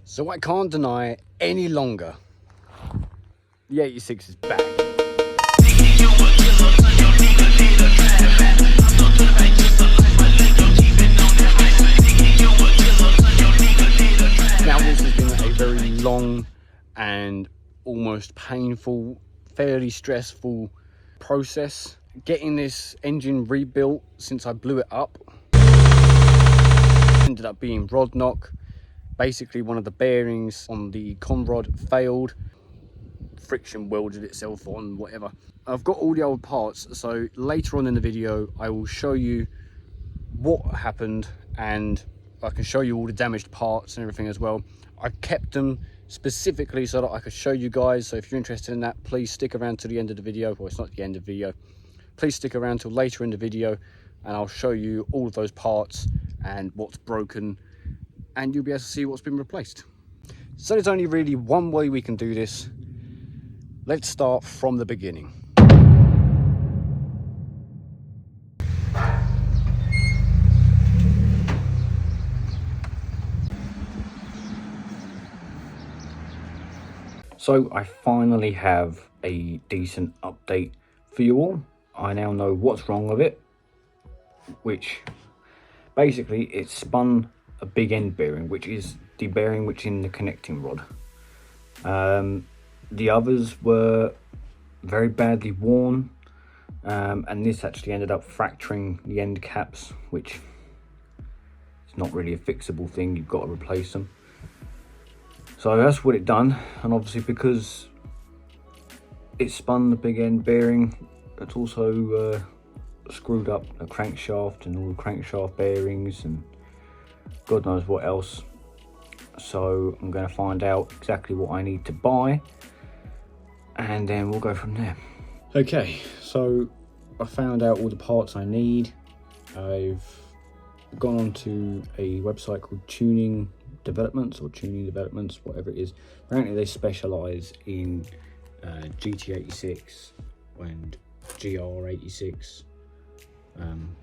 So I can't deny it any longer. The 86 is back. Now this has been a very long and almost painful, fairly stressful process. Getting this engine rebuilt since I blew it up. Ended up being rod knock. Basically one of the bearings on the con rod failed. Friction welded itself on, whatever. I've got all the old parts, so later on in the video I will show you what happened, and I can show you all the damaged parts and everything as well. I kept them specifically so that I could show you guys, so if you're interested in that, please stick around to the end of the video. Well, it's not the end of the video. Please stick around till later in the video and I'll show you all of those parts and what's broken, and you'll be able to see what's been replaced. So there's only really one way we can do this. Let's start from the beginning. So I finally have a decent update for you all. I now know what's wrong with it, which basically it spun a big end bearing, which is the bearing which is in the connecting rod. The others were very badly worn, and this actually ended up fracturing the end caps, which is not really a fixable thing. You've got to replace them. So that's what it done, and obviously because it spun the big end bearing, it's also screwed up a crankshaft and all the crankshaft bearings and God knows what else. So I'm going to find out exactly what I need to buy, and then we'll go from there. Okay, so I found out all the parts I need. I've gone onto a website called Tuning Developments, whatever it is. Apparently they specialize in GT86 and GR86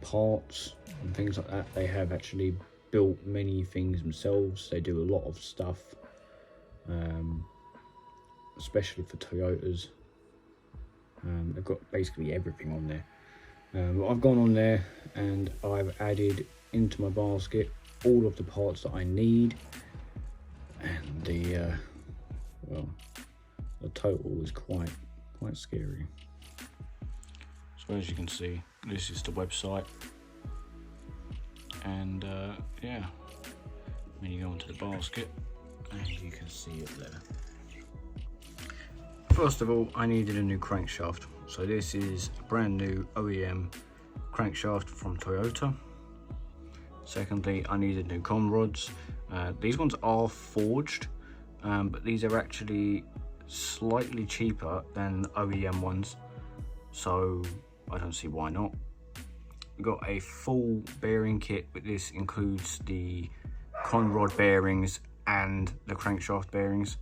parts and things like that. They have actually built many things themselves. They do a lot of stuff, especially for Toyotas. They've got basically everything on there. I've gone on there and I've added into my basket all of the parts that I need, and the total is quite scary. So as you can see, this is the website, and yeah, when you go into the basket, and you can see it there. First of all, I needed a new crankshaft. So this is a brand new OEM crankshaft from Toyota. Secondly, I needed new con rods. These ones are forged, but these are actually slightly cheaper than OEM ones, so I don't see why not. We got a full bearing kit, but this includes the con rod bearings and the crankshaft bearings,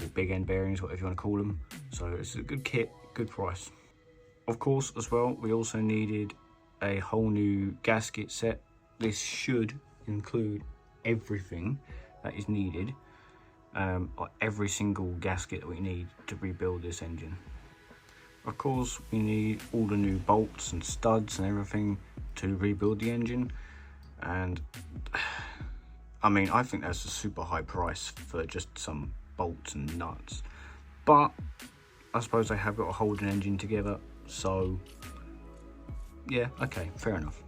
or big end bearings, whatever you want to call them. So it's a good kit, good price. Of course, as well, we also needed a whole new gasket set. This should include everything that is needed, like every single gasket that we need to rebuild this engine. Of course, we need all the new bolts and studs and everything to rebuild the engine, and I mean, I think that's a super high price for just some bolts and nuts, but I suppose they have got to hold an engine together, so yeah, okay, fair enough.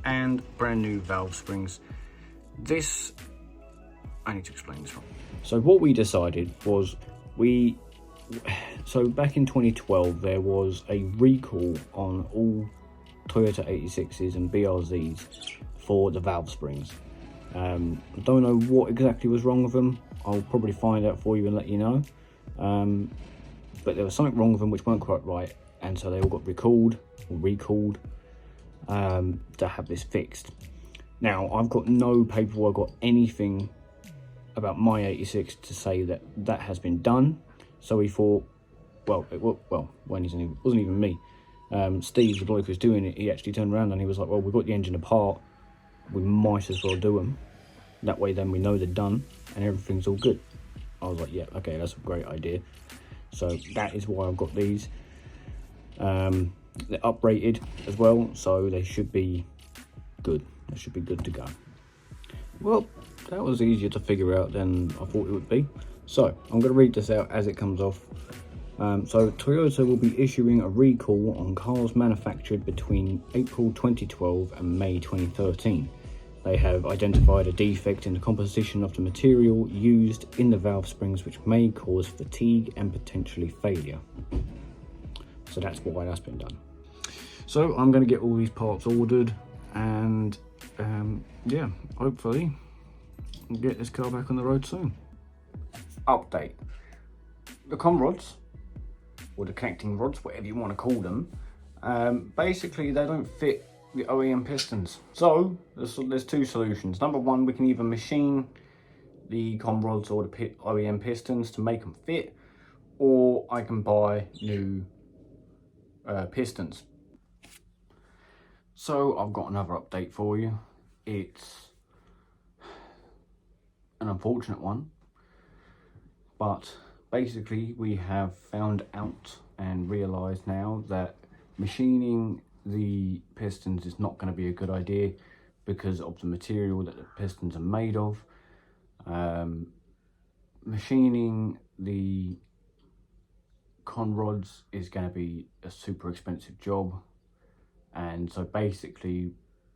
And brand new valve springs. This, I need to explain this one. So what we decided was so back in 2012 there was a recall on all Toyota 86s and BRZs for the valve springs. I don't know what exactly was wrong with them. I'll probably find out for you and let you know. But there was something wrong with them which weren't quite right, and so they all got recalled to have this fixed. Now, I've got no paperwork or anything about my 86 to say that that has been done. So we thought, well, it wasn't even me. Steve, the bloke who's doing it, he actually turned around and he was like, well, we've got the engine apart, we might as well do them. That way then we know they're done and everything's all good. I was like, yeah, okay, that's a great idea. So that is why I've got these. They're uprated as well, so they should be good. They should be good to go. Well, that was easier to figure out than I thought it would be. So I'm going to read this out as it comes off. So Toyota will be issuing a recall on cars manufactured between April 2012 and May 2013. They have identified a defect in the composition of the material used in the valve springs, which may cause fatigue and potentially failure. So that's why that's been done. So I'm going to get all these parts ordered and yeah, hopefully we'll get this car back on the road soon. Update. The con rods, or the connecting rods, whatever you want to call them, basically they don't fit the OEM pistons. So there's two solutions. Number one, we can either machine the con rods or the OEM pistons to make them fit, or I can buy new pistons. So I've got another update for you. It's an unfortunate one, but basically we have found out and realized now that machining the pistons is not going to be a good idea because of the material that the pistons are made of. Machining the con rods is going to be a super expensive job, and so basically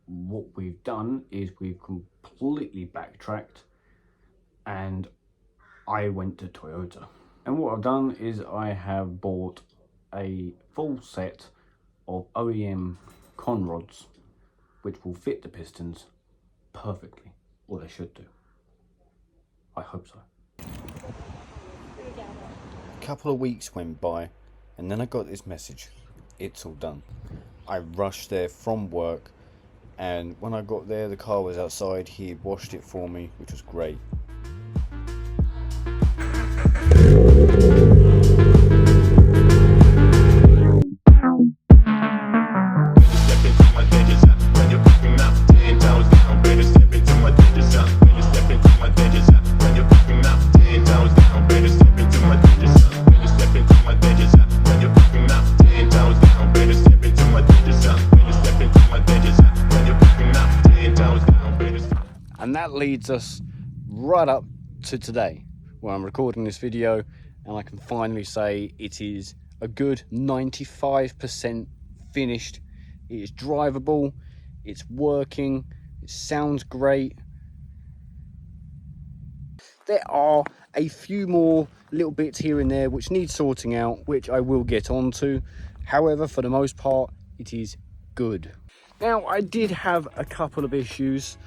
what we've done is we've completely backtracked and I went to Toyota. And what I've done is I have bought a full set of OEM con rods which will fit the pistons perfectly, or they should do. I hope so. A couple of weeks went by and then I got this message. It's all done. I rushed there from work, and when I got there the car was outside. He had washed it for me, which was great. And that leads us right up to today, where I'm recording this video, and I can finally say it is a good 95% finished. It is drivable, it's working, it sounds great. There are a few more little bits here and there which need sorting out, which I will get onto. However, for the most part, it is good. Now, I did have a couple of issues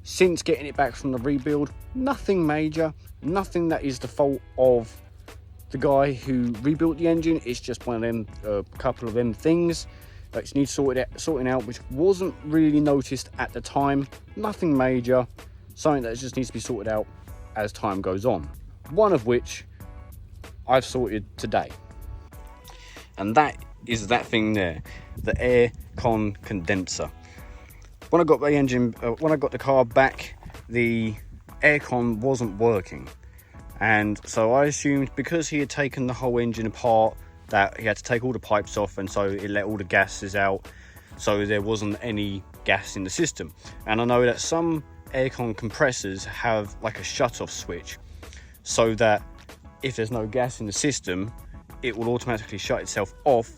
since getting it back from the rebuild. Nothing major, nothing that is the fault of the guy who rebuilt the engine. It's just one of them, a couple of them things that just need sorting out, which wasn't really noticed at the time. Nothing major, something that just needs to be sorted out as time goes on. One of which I've sorted today, and that is that thing there, the air con condenser. When I got the car back, the aircon wasn't working, and so I assumed because he had taken the whole engine apart that he had to take all the pipes off, and so it let all the gases out, so there wasn't any gas in the system. And I know that some aircon compressors have like a shut-off switch, so that if there's no gas in the system, it will automatically shut itself off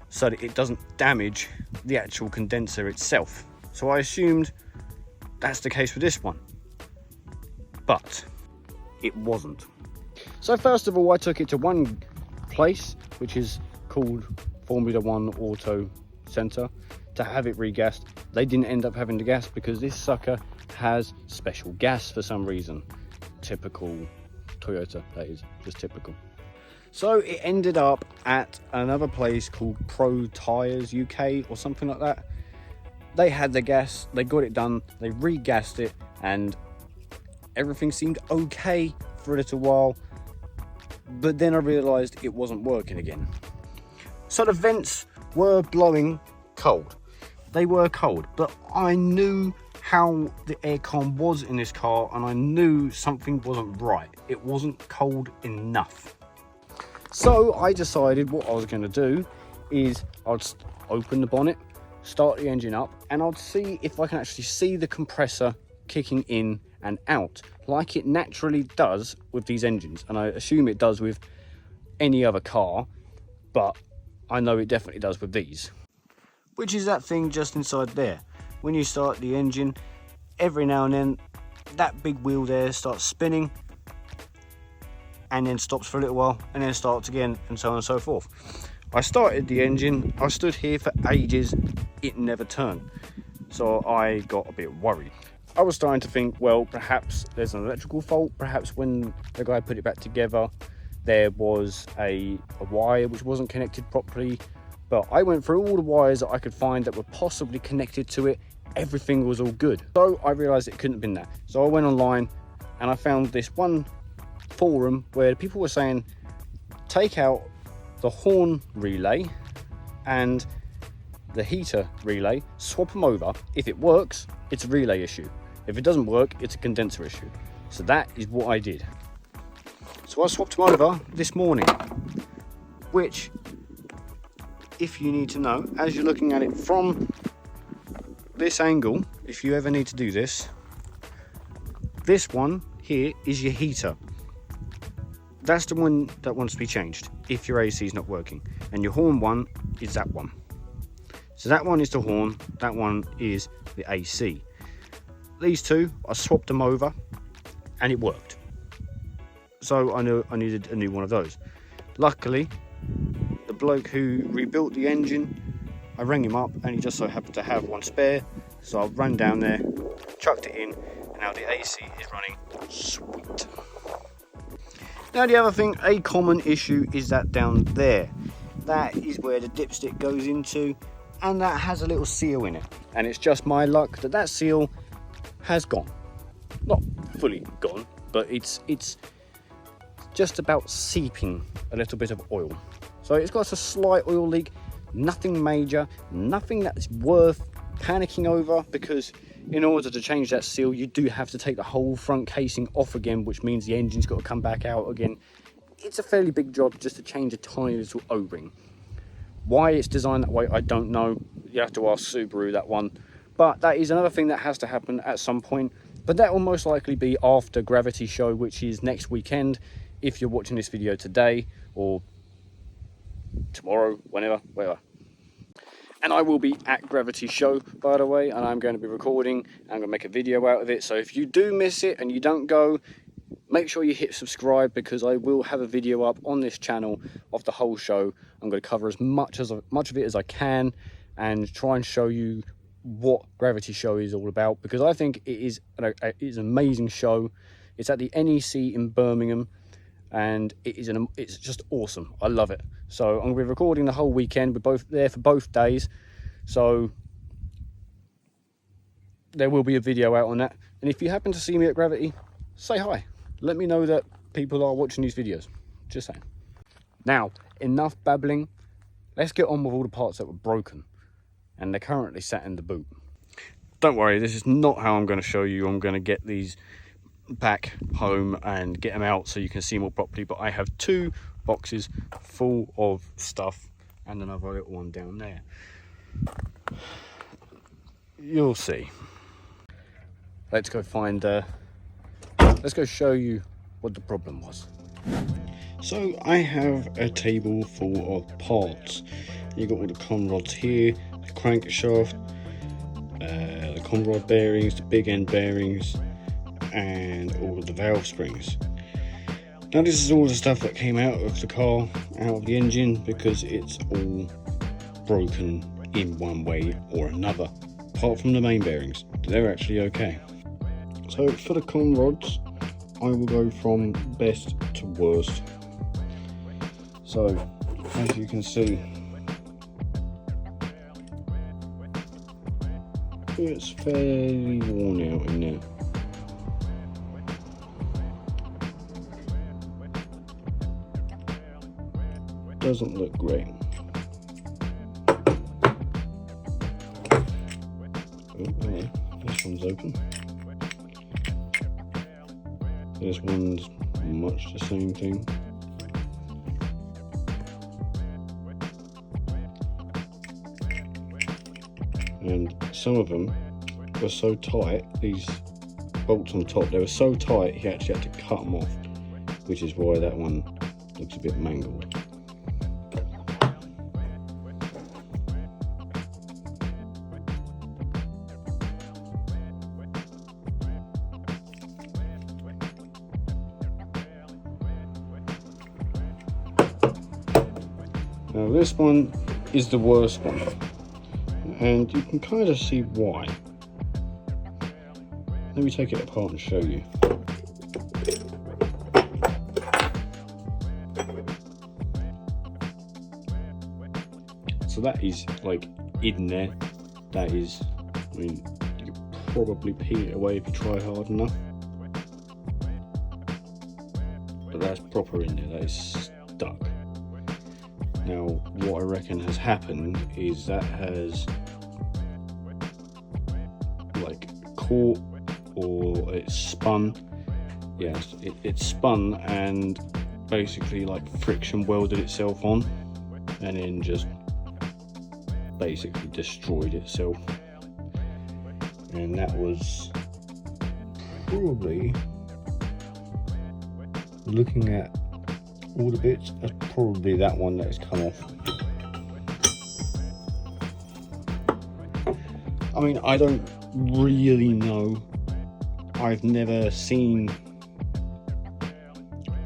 so that it doesn't damage the actual condenser itself. So I assumed that's the case with this one, but it wasn't. So first of all, I took it to one place, which is called Formula One Auto Centre, to have it regassed. They didn't end up having the gas because this sucker has special gas for some reason. Typical Toyota, that is, just typical. So it ended up at another place called Pro Tyres UK or something like that. They had the gas, they got it done, they regassed it, and everything seemed okay for a little while, but then I realised it wasn't working again. So the vents were blowing cold. They were cold, but I knew how the aircon was in this car, and I knew something wasn't right. It wasn't cold enough. So I decided what I was going to do is I'd open the bonnet, start the engine up, and I'd see if I can actually see the compressor kicking in and out like it naturally does with these engines. And I assume it does with any other car, but I know it definitely does with these. Which is that thing just inside there. When you start the engine, every now and then that big wheel there starts spinning and then stops for a little while and then starts again, and so on and so forth. I started the engine, I stood here for ages, it never turned. So I got a bit worried. I was starting to think, well, perhaps there's an electrical fault. Perhaps when the guy put it back together, there was a wire which wasn't connected properly. But I went through all the wires that I could find that were possibly connected to it. Everything was all good. So I realized it couldn't have been that. So I went online and I found this one forum where people were saying, take out the horn relay and the heater relay, swap them over. If it works, it's a relay issue. If it doesn't work, it's a condenser issue. So that is what I did. So I swapped them over this morning, which, if you need to know, as you're looking at it from this angle, if you ever need to do this, this one here is your heater. That's the one that wants to be changed if your AC is not working. And your horn one is that one. So that one is the horn, that one is the AC. These two, I swapped them over and it worked. So I knew I needed a new one of those. Luckily, the bloke who rebuilt the engine, I rang him up and he just so happened to have one spare. So I ran down there, chucked it in, and now the AC is running sweet. Now the other thing, a common issue is that down there. That is where the dipstick goes into, and that has a little seal in it. And it's just my luck that that seal has gone. Not fully gone, but it's just about seeping a little bit of oil. So it's got a slight oil leak, nothing major, nothing that's worth panicking over, because in order to change that seal, you do have to take the whole front casing off again, which means the engine's got to come back out again. It's a fairly big job just to change a tiny little O-ring. Why it's designed that way, I don't know. You have to ask Subaru that one. But that is another thing that has to happen at some point. But that will most likely be after Gravity Show, which is next weekend, if you're watching this video today or tomorrow, whenever. And I will be at Gravity Show, by the way, and I'm going to be recording. I'm going to make a video out of it. So if you do miss it and you don't go, make sure you hit subscribe, because I will have a video up on this channel of the whole show. I'm going to cover as much of it as I can and try and show you what Gravity Show is all about, because I think it is an amazing show. It's at the NEC in Birmingham, and it's just awesome. I love it. So I'm going to be recording the whole weekend. We're both there for both days, so there will be a video out on that. And if you happen to see me at Gravity, say hi. Let me know that people are watching these videos. Just saying. Now, enough babbling. Let's get on with all the parts that were broken, and they're currently sat in the boot. Don't worry, this is not how I'm going to show you. I'm going to get these back home and get them out so you can see more properly. But I have two boxes full of stuff and another little one down there. You'll see. Let's go show you what the problem was. So I have a table full of parts. You've got all the con rods here, the crankshaft, the con rod bearings, the big end bearings, and all of the valve springs. Now this is all the stuff that came out of the car, out of the engine, because it's all broken in one way or another, apart from the main bearings. They're actually okay. So for the con rods, I will go from best to worst. So as you can see, it's fairly worn out in there. Doesn't look great. This one's open. This one's much the same thing. And some of them were so tight, these bolts on top, they were so tight he actually had to cut them off, which is why that one looks a bit mangled. Now this one is the worst one, and you can kind of see why. Let me take it apart and show you. So that is like in there. That is, I mean, you could probably peel it away if you try hard enough. But that's proper in there, that is stuck. Now, what I reckon has happened is that has like caught, or it's spun. Yes, it's spun and basically like friction welded itself on, and then just basically destroyed itself. And that was probably, looking at all the bits, that's probably that one that has come off. I mean, I don't really know. I've never seen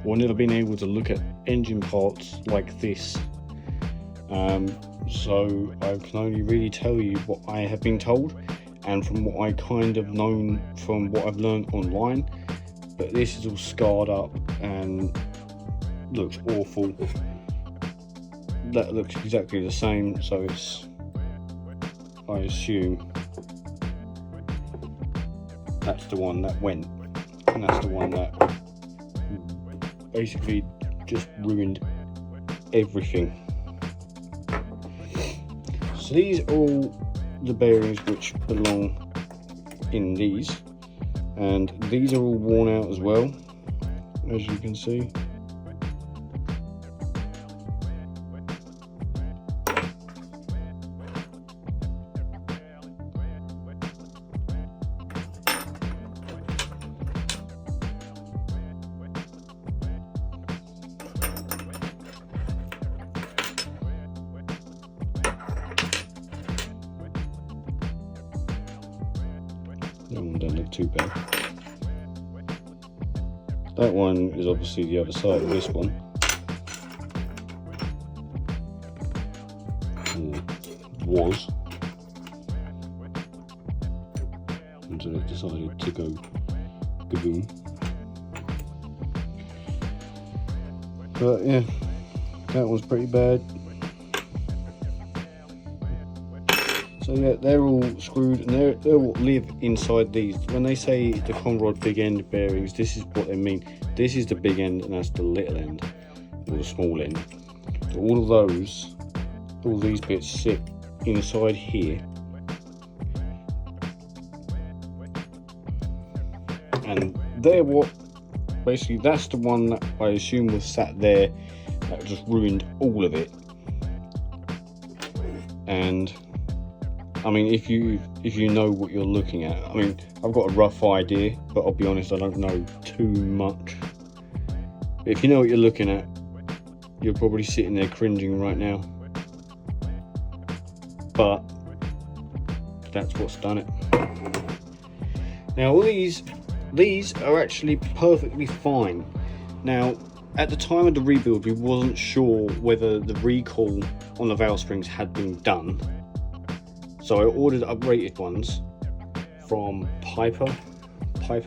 or never been able to look at engine parts like this. So I can only really tell you what I have been told and from what I kind of known from what I've learned online. But this is all scarred up and looks awful. That looks exactly the same, so it's, I assume that's the one that went, and that's the one that basically just ruined everything. So these are all the bearings which belong in these, and these are all worn out as well, as you can see. That one don't look too bad. That one is obviously the other side of this one. Or was. Until it decided to go kaboom. But yeah, that one's pretty bad. So yeah, they're all screwed, and they all live inside these. When they say the Conrod big end bearings, this is what they mean. This is the big end and that's the little end, or the small end. So all of those, all these bits sit inside here. And they're what, basically that's the one that I assume was sat there that just ruined all of it. And I mean, if you know what you're looking at, I mean, I've got a rough idea, but I'll be honest, I don't know too much. But if you know what you're looking at, you're probably sitting there cringing right now. But that's what's done it. Now, all these are actually perfectly fine. Now, at the time of the rebuild, we wasn't sure whether the recall on the valve springs had been done. So I ordered uprated ones from Piper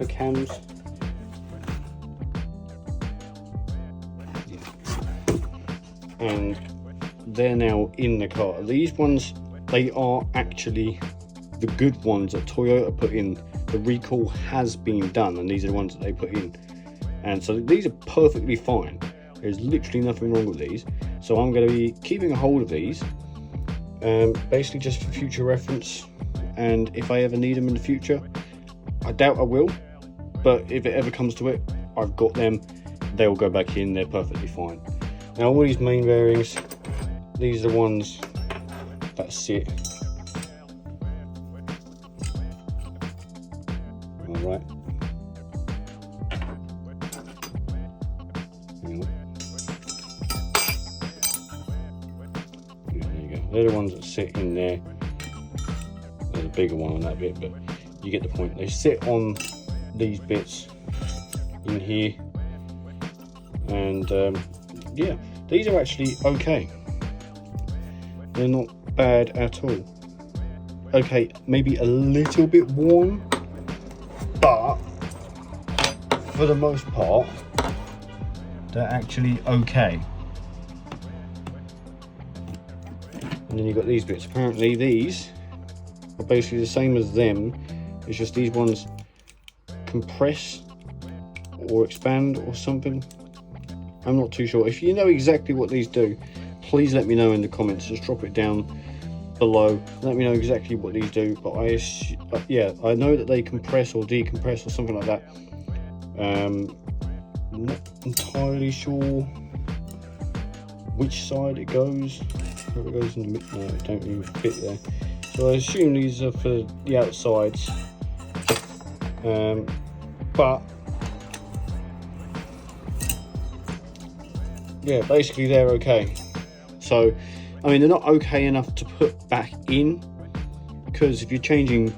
cams. Yeah. And they're now in the car. These ones, they are actually the good ones that Toyota put in. The recall has been done, and these are the ones that they put in. And so these are perfectly fine. There's literally nothing wrong with these. So I'm going to be keeping a hold of these. Basically just for future reference, and if I ever need them in the future, I doubt I will, but if it ever comes to it, I've got them. They'll go back in, they're perfectly fine. Now all these main bearings, these are the ones that sit. Alright. They're the ones that sit in there. There's a bigger one on that bit, but you get the point. They sit on these bits in here, and yeah, these are actually okay. They're not bad at all. Okay, maybe a little bit worn, but for the most part, they're actually okay. And then you've got these bits. Apparently these are basically the same as them. It's just these ones compress or expand or something. I'm not too sure. If you know exactly what these do, please let me know in the comments. Just drop it down below. Let me know exactly what these do. But yeah, I know that they compress or decompress or something like that. I'm not entirely sure which side it goes. If it goes in the middle, no, it don't even fit there. So I assume these are for the outsides, but yeah, basically they're okay. So I mean, they're not okay enough to put back in, because if you're changing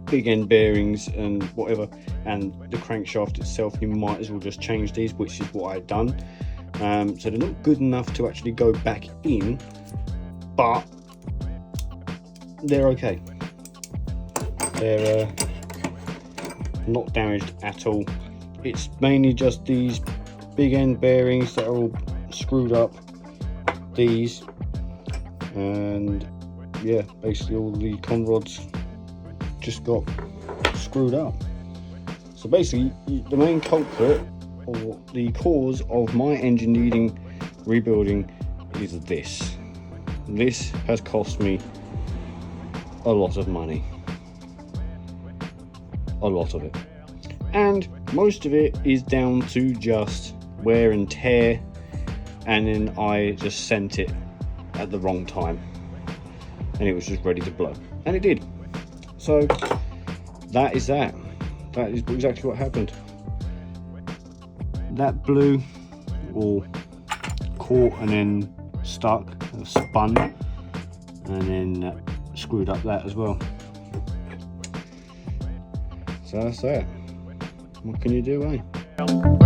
big end bearings and whatever, and the crankshaft itself, you might as well just change these, which is what I've done. So they're not good enough to actually go back in, but they're okay. They're not damaged at all. It's mainly just these big end bearings that are all screwed up, these, and yeah, basically all the con rods just got screwed up. So basically the main culprit, or the cause of my engine needing rebuilding, is this. This has cost me a lot of money. A lot of it. And most of it is down to just wear and tear, and then I just sent it at the wrong time and it was just ready to blow, and it did. So that is that. That is exactly what happened. That blew, or caught and then stuck, spun, and then screwed up that as well. So that's that. What can you do, eh?